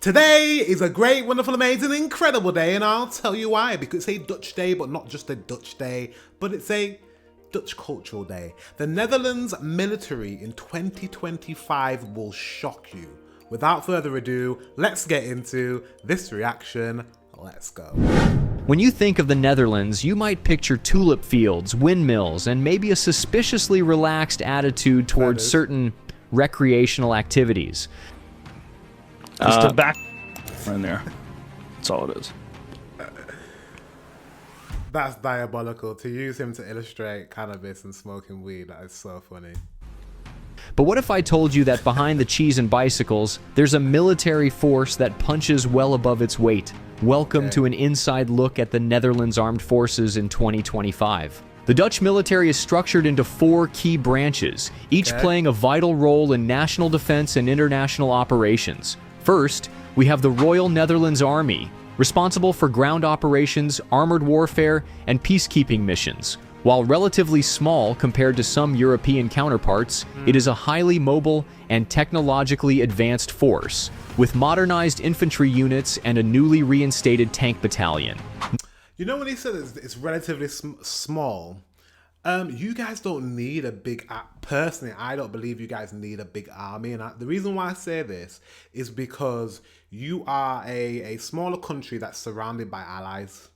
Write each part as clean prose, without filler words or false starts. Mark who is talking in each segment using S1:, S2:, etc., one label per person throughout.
S1: Today is a great, wonderful, amazing, incredible day, and I'll tell you why. Because it's a Dutch day, but not just a Dutch day, but it's a Dutch cultural day. The Netherlands military in 2025 will shock you. Without further ado, let's get into this reaction. Let's go.
S2: When you think of the Netherlands, you might picture tulip fields, windmills, and maybe a suspiciously relaxed attitude towards certain recreational activities.
S3: Just a back in there. That's all it is.
S1: That's diabolical. To use him to illustrate cannabis and smoking weed, that is so funny.
S2: But what if I told you that behind the cheese and bicycles, there's a military force that punches well above its weight? Welcome to an inside look at the Netherlands Armed Forces in 2025. The Dutch military is structured into 4 key branches, each playing a vital role in national defense and international operations. First, we have the Royal Netherlands Army, responsible for ground operations, armored warfare, and peacekeeping missions. While relatively small compared to some European counterparts, it is a highly mobile and technologically advanced force, with modernized infantry units and a newly reinstated tank battalion.
S1: You know when he said it's relatively small, you guys don't need a big... Personally, I don't believe you guys need a big army. And the reason why I say this is because you are a smaller country that's surrounded by allies.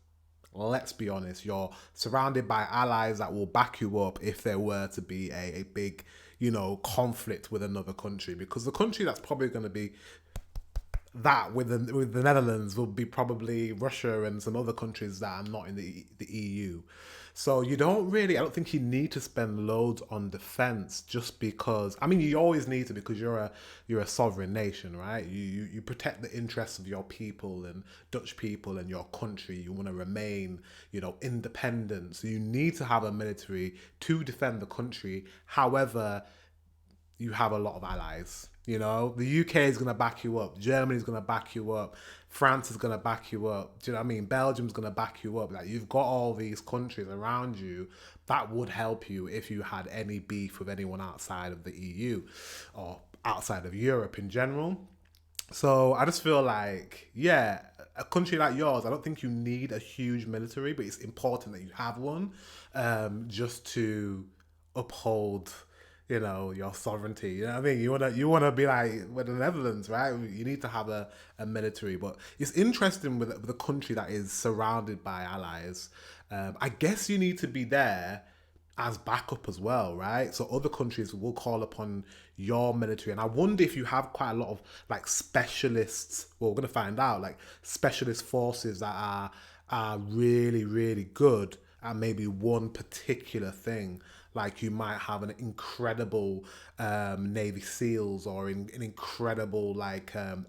S1: Let's be honest, you're surrounded by allies that will back you up if there were to be a big, conflict with another country. Because the country that's probably going to be that with the Netherlands will be probably Russia and some other countries that are not in the EU. So I don't think you need to spend loads on defense just because, you always need to because you're a sovereign nation, right? You protect the interests of your people and Dutch people and your country. You want to remain, independent. So you need to have a military to defend the country. However, you have a lot of allies. The UK is going to back you up. Germany is going to back you up. France is going to back you up. Do you know what I mean? Belgium's going to back you up. Like, you've got all these countries around you that would help you if you had any beef with anyone outside of the EU or outside of Europe in general. So I just feel like, a country like yours, I don't think you need a huge military, but it's important that you have one just to uphold your sovereignty. You know what I mean? You wanna be like with the Netherlands, right? You need to have a military. But it's interesting with a country that is surrounded by allies. I guess you need to be there as backup as well, right? So other countries will call upon your military. And I wonder if you have quite a lot of like specialists, well, we're gonna find out, like specialist forces that are really, really good at maybe one particular thing. Like you might have an incredible Navy SEALs or an incredible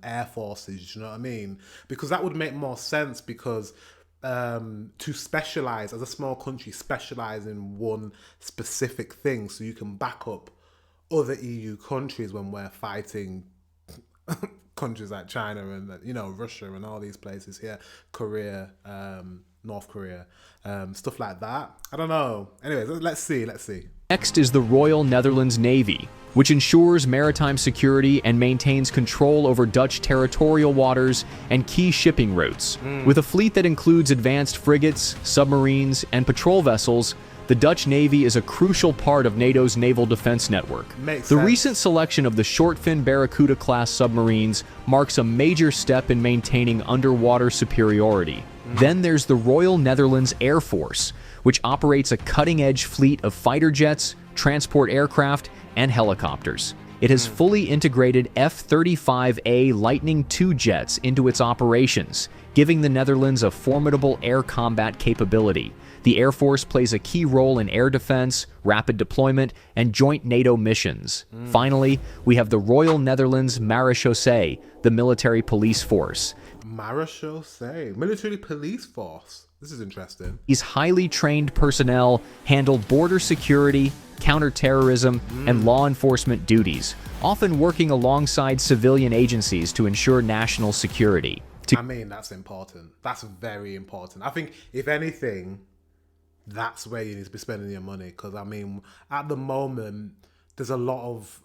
S1: Air Forces, you know what I mean? Because that would make more sense because to specialize as a small country, specialize in one specific thing so you can back up other EU countries when we're fighting countries like China and Russia and all these places here, Korea, North Korea, stuff like that. I don't know. Anyways, let's see.
S2: Next is the Royal Netherlands Navy, which ensures maritime security and maintains control over Dutch territorial waters and key shipping routes. With a fleet that includes advanced frigates, submarines, and patrol vessels, the Dutch Navy is a crucial part of NATO's naval defense network. The recent selection of the short-fin Barracuda-class submarines marks a major step in maintaining underwater superiority. Then there's the Royal Netherlands Air Force, which operates a cutting-edge fleet of fighter jets, transport aircraft, and helicopters. It has fully integrated F-35A Lightning II jets into its operations, giving the Netherlands a formidable air combat capability. The Air Force plays a key role in air defense, rapid deployment, and joint NATO missions. Finally, we have the Royal Netherlands Marechaussee, the military police force.
S1: Marechaussee, military police force. This is interesting.
S2: These highly trained personnel handle border security, counterterrorism, and law enforcement duties, often working alongside civilian agencies to ensure national security.
S1: That's important. That's very important. I think, if anything, that's where you need to be spending your money. Because, at the moment, there's a lot of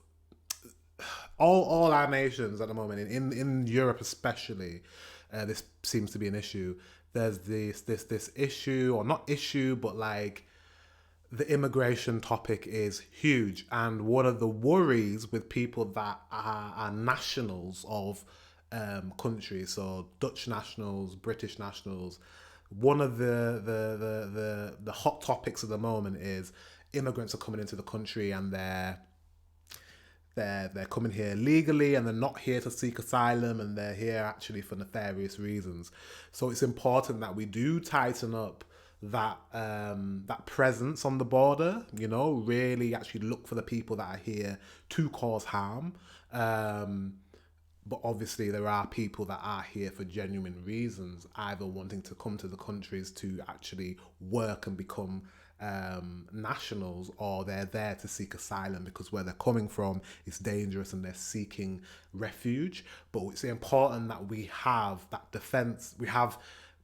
S1: all our nations at the moment, in Europe especially, this seems to be an issue. There's this issue, or not issue, but like the immigration topic is huge, and one of the worries with people that are nationals of countries, so Dutch nationals, British nationals, one of the hot topics at the moment is immigrants are coming into the country and they're coming here legally and they're not here to seek asylum, and they're here actually for nefarious reasons. So it's important that we do tighten up that presence on the border, you know, really actually look for the people that are here to cause harm. But obviously there are people that are here for genuine reasons, either wanting to come to the countries to actually work and become nationals, or they're there to seek asylum because where they're coming from is dangerous and they're seeking refuge. But it's important that we have that defense.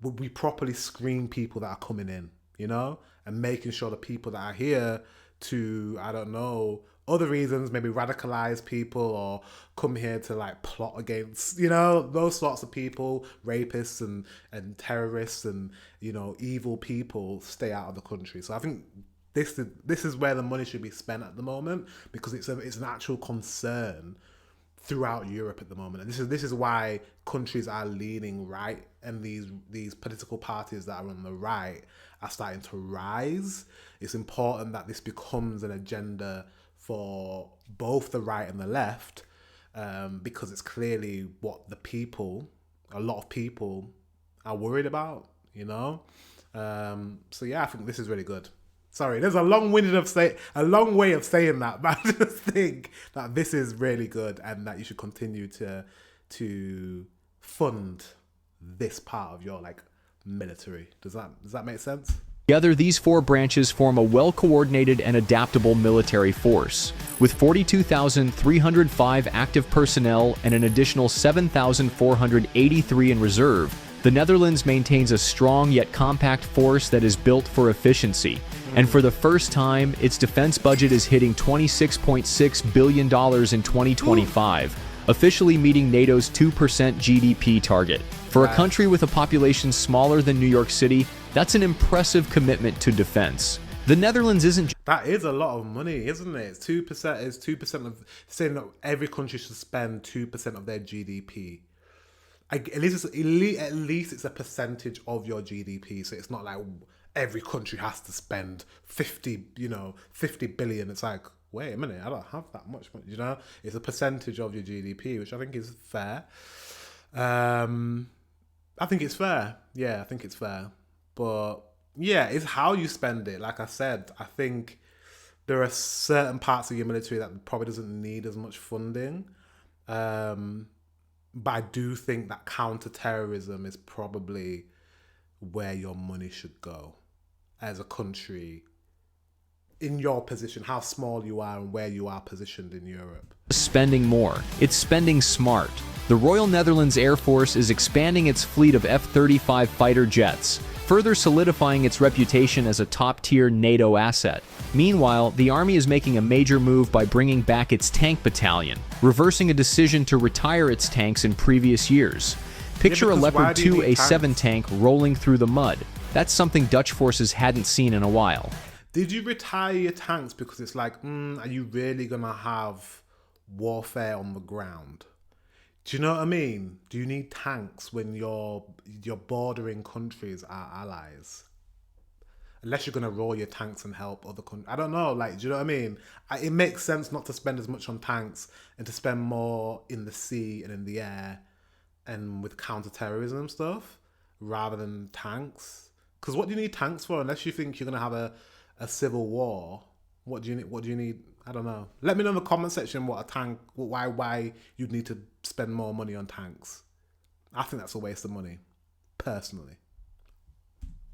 S1: We properly screen people that are coming in, you know, and making sure the people that are here to, I don't know, other reasons, maybe radicalize people or come here to like plot against, you know, those sorts of people, rapists and terrorists and, you know, evil people, stay out of the country. So I think this is where the money should be spent at the moment, because it's an actual concern throughout Europe at the moment. And this is why countries are leaning right, and these political parties that are on the right are starting to rise. It's important that this becomes an agenda for both the right and the left, because it's clearly what a lot of people are worried about, you know? So yeah, I think this is really good. Sorry, there's a long way of saying that, but I just think that this is really good and that you should continue to fund this part of your like military. Does that make sense?
S2: Together, these four branches form a well-coordinated and adaptable military force. With 42,305 active personnel and an additional 7,483 in reserve, the Netherlands maintains a strong yet compact force that is built for efficiency. And for the first time, its defense budget is hitting $26.6 billion in 2025, officially meeting NATO's 2% GDP target. For a country with a population smaller than New York City, that's an impressive commitment to defense. The Netherlands isn't...
S1: That is a lot of money, isn't it? 2% is 2% of... Saying that every country should spend 2% of their GDP. At least it's a percentage of your GDP. So it's not like every country has to spend 50 billion. It's like, wait a minute, I don't have that much money, you know? It's a percentage of your GDP, which I think is fair. I think it's fair. Yeah, I think it's fair. But yeah, it's how you spend it. Like I said, I think there are certain parts of your military that probably doesn't need as much funding. But I do think that counter-terrorism is probably where your money should go as a country, in your position, how small you are and where you are positioned in Europe.
S2: Spending more. It's spending smart. The Royal Netherlands Air Force is expanding its fleet of F-35 fighter jets, further solidifying its reputation as a top-tier NATO asset. Meanwhile, the Army is making a major move by bringing back its tank battalion, reversing a decision to retire its tanks in previous years. Picture a Leopard 2A7 tank rolling through the mud. That's something Dutch forces hadn't seen in a while.
S1: Did you retire your tanks because it's like, are you really going to have warfare on the ground? Do you know what I mean? Do you need tanks when your bordering countries are allies? Unless you're going to roll your tanks and help other countries. I don't know, like, do you know what I mean? It makes sense not to spend as much on tanks and to spend more in the sea and in the air and with counter-terrorism stuff rather than tanks. Because what do you need tanks for? Unless you think you're going to have a civil war, what do you need? I don't know. Let me know in the comment section why you'd need to spend more money on tanks. I think that's a waste of money, personally.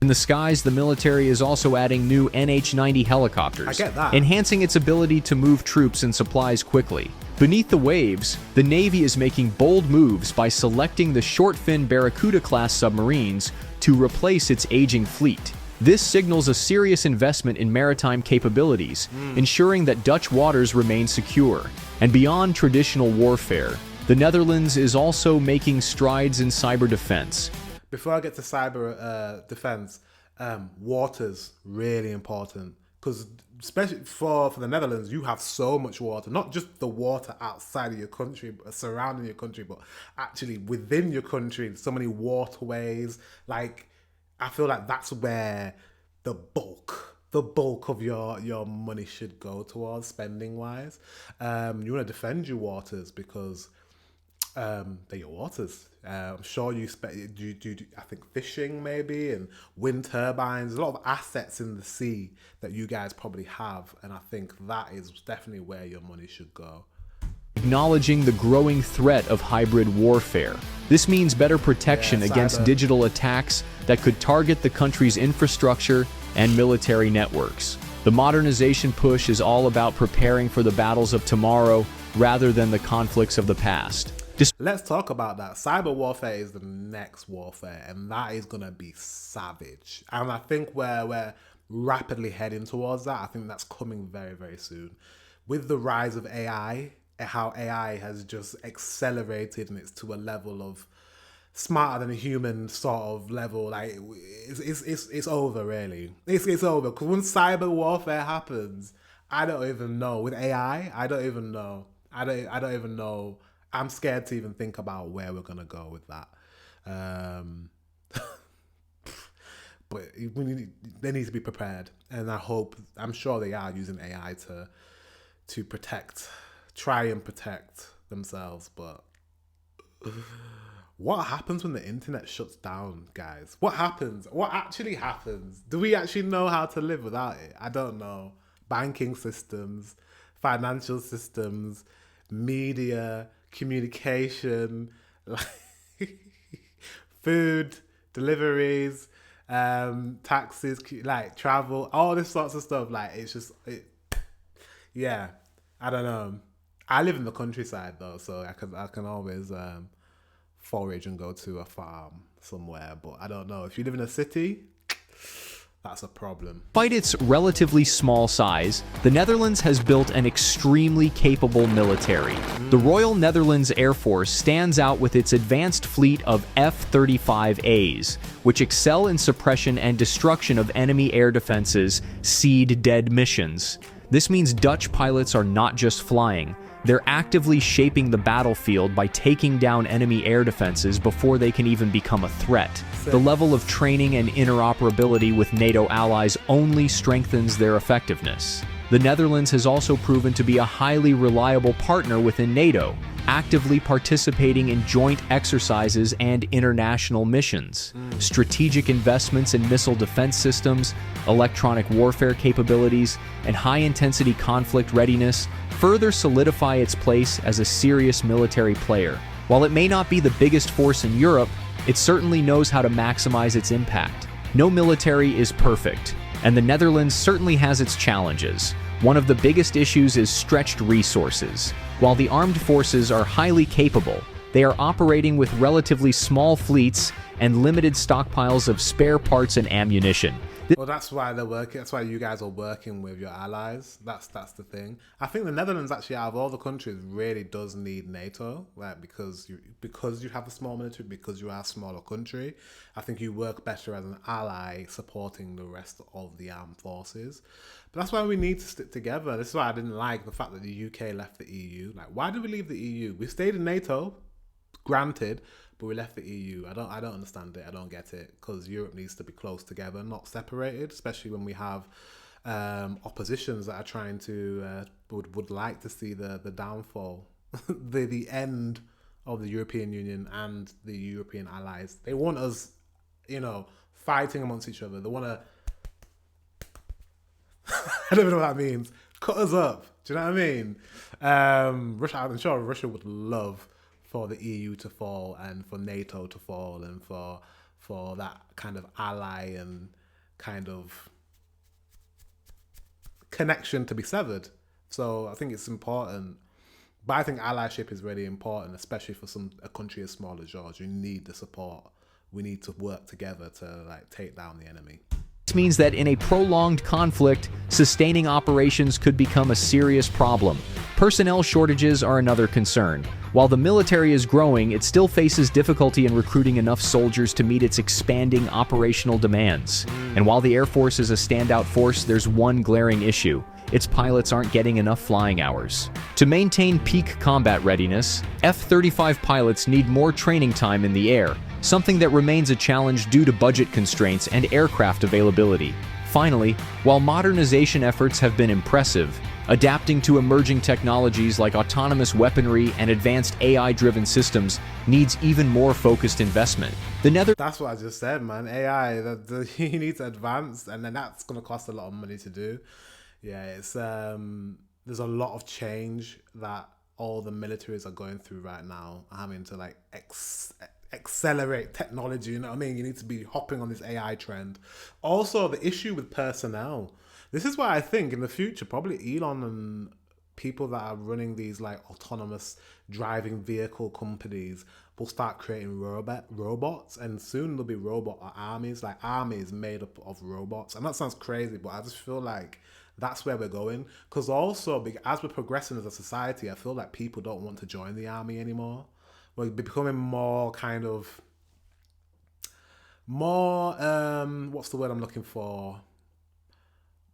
S2: In the skies, the military is also adding new NH-90 helicopters,
S1: I get that,
S2: enhancing its ability to move troops and supplies quickly. Beneath the waves, the Navy is making bold moves by selecting the short-fin Barracuda-class submarines to replace its aging fleet. This signals a serious investment in maritime capabilities, ensuring that Dutch waters remain secure. And beyond traditional warfare, the Netherlands is also making strides in cyber defense.
S1: Before I get to cyber defense, water's really important, because especially for the Netherlands, you have so much water, not just the water outside of your country, surrounding your country, but actually within your country, so many waterways. Like, I feel like that's where the bulk of your money should go towards, spending wise. You want to defend your waters because they're your waters. I'm sure you do I think fishing maybe, and wind turbines. There's a lot of assets in the sea that you guys probably have, and I think that is definitely where your money should go.
S2: Acknowledging the growing threat of hybrid warfare. This means better protection against digital attacks that could target the country's infrastructure and military networks. The modernization push is all about preparing for the battles of tomorrow rather than the conflicts of the past.
S1: Let's talk about that. Cyber warfare is the next warfare, and that is going to be savage. And I think we're rapidly heading towards that. I think that's coming very, very soon. With the rise of AI, how AI has just accelerated, and it's to a level of smarter than a human sort of level. Like, it's over, really. It's over. Because when cyber warfare happens, I don't even know. With AI, I don't even know. I don't even know. I'm scared to even think about where we're gonna go with that. But they need to be prepared, and I'm sure they are using AI to try and protect themselves. But what happens when the internet shuts down, guys? What happens? What actually happens? Do we actually know how to live without it? I don't know. Banking systems, financial systems, media, communication, like food, deliveries, taxis, like travel, all this sorts of stuff. Like, it's just, yeah, I don't know. I live in the countryside though, so I can always forage and go to a farm somewhere. But I don't know, if you live in a city, that's a problem.
S2: Despite its relatively small size, the Netherlands has built an extremely capable military. The Royal Netherlands Air Force stands out with its advanced fleet of F-35As, which excel in suppression and destruction of enemy air defenses, SEAD dead missions. This means Dutch pilots are not just flying, they're actively shaping the battlefield by taking down enemy air defenses before they can even become a threat. The level of training and interoperability with NATO allies only strengthens their effectiveness. The Netherlands has also proven to be a highly reliable partner within NATO, actively participating in joint exercises and international missions. Strategic investments in missile defense systems, electronic warfare capabilities, and high-intensity conflict readiness further solidify its place as a serious military player. While it may not be the biggest force in Europe, it certainly knows how to maximize its impact. No military is perfect, and the Netherlands certainly has its challenges. One of the biggest issues is stretched resources. While the armed forces are highly capable, they are operating with relatively small fleets and limited stockpiles of spare parts and ammunition.
S1: Well, that's why they're working. That's why you guys are working with your allies. That's the thing. I think the Netherlands, actually, out of all the countries, really does need NATO, like, because you have a small military, because you are a smaller country. I think you work better as an ally supporting the rest of the armed forces. But that's why we need to stick together. This is why I didn't like the fact that the UK left the EU. Like, why did we leave the EU? We stayed in NATO, granted, but we left the EU. I don't understand it. I don't get it, because Europe needs to be close together, not separated, especially when we have oppositions that are trying to would like to see the downfall, the end of the European Union and the European allies. They want us, fighting amongst each other. They want to I don't even know what that means. Cut us up. Do you know what I mean? Russia, I'm sure Russia would love for the EU to fall and for NATO to fall and for that kind of ally and kind of connection to be severed. So I think it's important. But I think allyship is really important, especially for a country as small as yours. You need the support. We need to work together to take down the enemy.
S2: This means that in a prolonged conflict, sustaining operations could become a serious problem. Personnel shortages are another concern. While the military is growing, it still faces difficulty in recruiting enough soldiers to meet its expanding operational demands. And while the Air Force is a standout force, there's one glaring issue. Its pilots aren't getting enough flying hours. To maintain peak combat readiness, F-35 pilots need more training time in the air, something that remains a challenge due to budget constraints and aircraft availability. Finally, while modernization efforts have been impressive, adapting to emerging technologies like autonomous weaponry and advanced AI-driven systems needs even more focused investment.
S1: That's what I just said, man. AI, you need to advance, and then that's going to cost a lot of money to do. Yeah, it's there's a lot of change that all the militaries are going through right now, having to like accelerate technology. You know what I mean? You need to be hopping on this AI trend. Also, the issue with personnel. This is why I think in the future, probably Elon and people that are running these like autonomous driving vehicle companies will start creating robots, and soon there'll be robot armies, like armies made up of robots. And that sounds crazy, but I just feel like that's where we're going. Because also, as we're progressing as a society, I feel like people don't want to join the army anymore. We're becoming more kind of what's the word I'm looking for?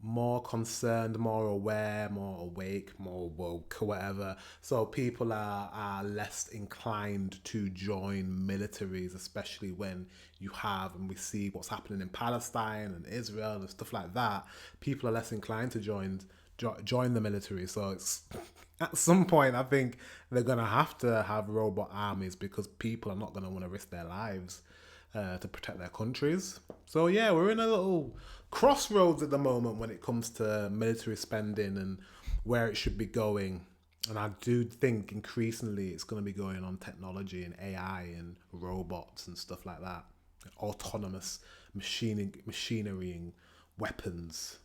S1: More concerned, more aware, more awake, more woke, whatever. So people are less inclined to join militaries, especially when you have, and we see what's happening in Palestine and Israel and stuff like that. People are less inclined to join the military. So it's at some point, I think they're going to have robot armies, because people are not going to want to risk their lives to protect their countries. So yeah, we're in a little crossroads at the moment when it comes to military spending and where it should be going. And I do think increasingly it's going to be going on technology and AI and robots and stuff like that. Autonomous machinery and weapons.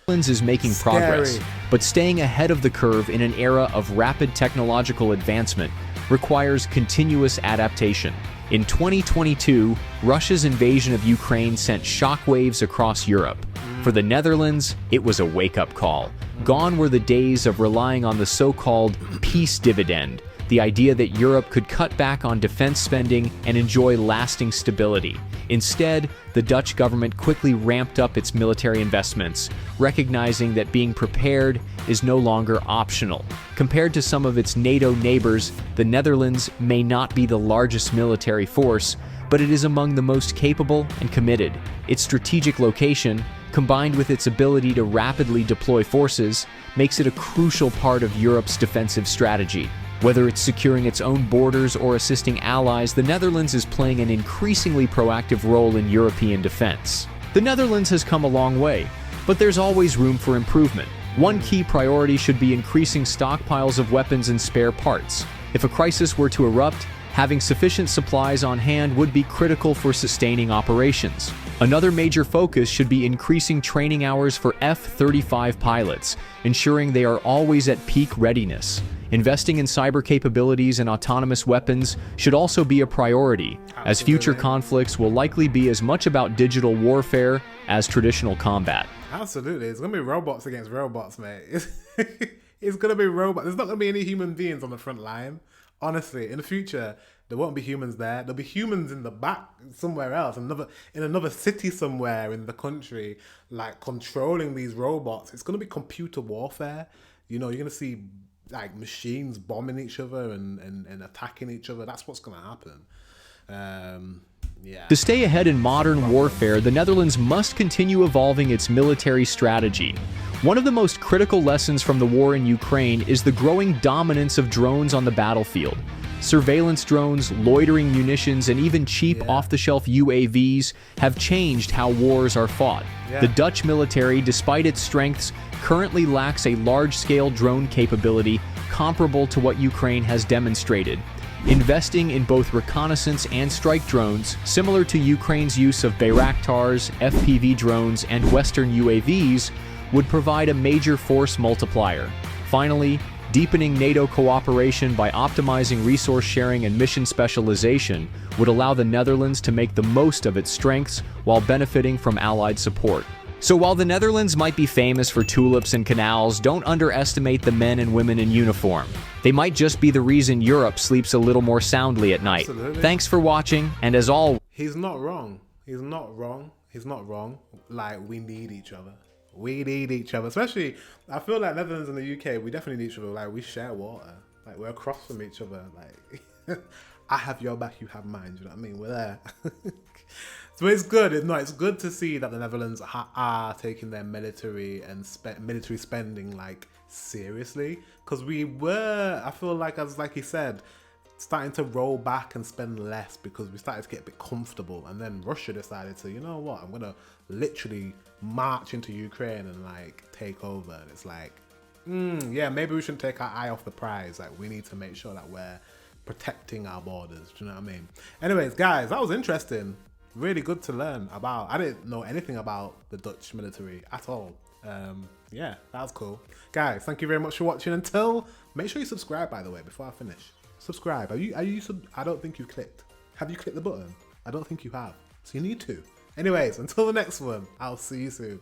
S2: Is making progress, but staying ahead of the curve in an era of rapid technological advancement requires continuous adaptation. In 2022, Russia's invasion of Ukraine sent shockwaves across Europe. For the Netherlands, it was a wake-up call. Gone were the days of relying on the so-called peace dividend, the idea that Europe could cut back on defense spending and enjoy lasting stability. Instead, the Dutch government quickly ramped up its military investments, recognizing that being prepared is no longer optional. Compared to some of its NATO neighbors, the Netherlands may not be the largest military force, but it is among the most capable and committed. Its strategic location, combined with its ability to rapidly deploy forces, makes it a crucial part of Europe's defensive strategy. Whether it's securing its own borders or assisting allies, the Netherlands is playing an increasingly proactive role in European defense. The Netherlands has come a long way, but there's always room for improvement. One key priority should be increasing stockpiles of weapons and spare parts. If a crisis were to erupt, having sufficient supplies on hand would be critical for sustaining operations. Another major focus should be increasing training hours for F-35 pilots, ensuring they are always at peak readiness. Investing in cyber capabilities and autonomous weapons should also be a priority, as future conflicts will likely be as much about digital warfare as traditional combat.
S1: Absolutely. It's going to be robots against robots, mate. It's going to be robots. There's not going to be any human beings on the front line. Honestly, in the future, there won't be humans there. There'll be humans in the back somewhere else, in another city somewhere in the country, like controlling these robots. It's going to be computer warfare. You know, you're going to see like machines bombing each other and attacking each other. That's what's going to happen. Yeah.
S2: To stay ahead in modern warfare, the Netherlands must continue evolving its military strategy. One of the most critical lessons from the war in Ukraine is the growing dominance of drones on the battlefield. Surveillance drones, loitering munitions, and even cheap off-the-shelf UAVs have changed how wars are fought. The Dutch military, despite its strengths, currently lacks a large-scale drone capability comparable to what Ukraine has demonstrated. Investing in both reconnaissance and strike drones, similar to Ukraine's use of Bayraktars, FPV drones, and Western UAVs, would provide a major force multiplier. Finally, Deepening NATO cooperation by optimizing resource sharing and mission specialization would allow the Netherlands to make the most of its strengths while benefiting from Allied support. So while the Netherlands might be famous for tulips and canals, don't underestimate the men and women in uniform. They might just be the reason Europe sleeps a little more soundly at night.
S1: Absolutely.
S2: Thanks for watching, and as always,
S1: He's not wrong. He's not wrong. He's not wrong. Like, we need each other. We need each other. Especially, I feel like Netherlands and the UK, we definitely need each other. Like, we share water. Like, we're across from each other. Like, I have your back, you have mine. Do you know what I mean? We're there. So it's good. It's good to see that the Netherlands are taking their military and military spending, like, seriously. Because we were, I feel like, as like he said, starting to roll back and spend less because we started to get a bit comfortable, and then Russia decided to, you know what, I'm gonna literally march into Ukraine and like take over. And it's like, yeah, maybe we shouldn't take our eye off the prize. Like, we need to make sure that we're protecting our borders. Do you know what I mean? Anyways, guys, that was interesting. Really good to learn about. I didn't know anything about the Dutch military at all. Yeah, that was cool. Guys, thank you very much for watching. Make sure you subscribe, by the way, before I finish. Subscribe. I don't think you've clicked. Have you clicked the button? I don't think you have. So you need to. Anyways, until the next one, I'll see you soon.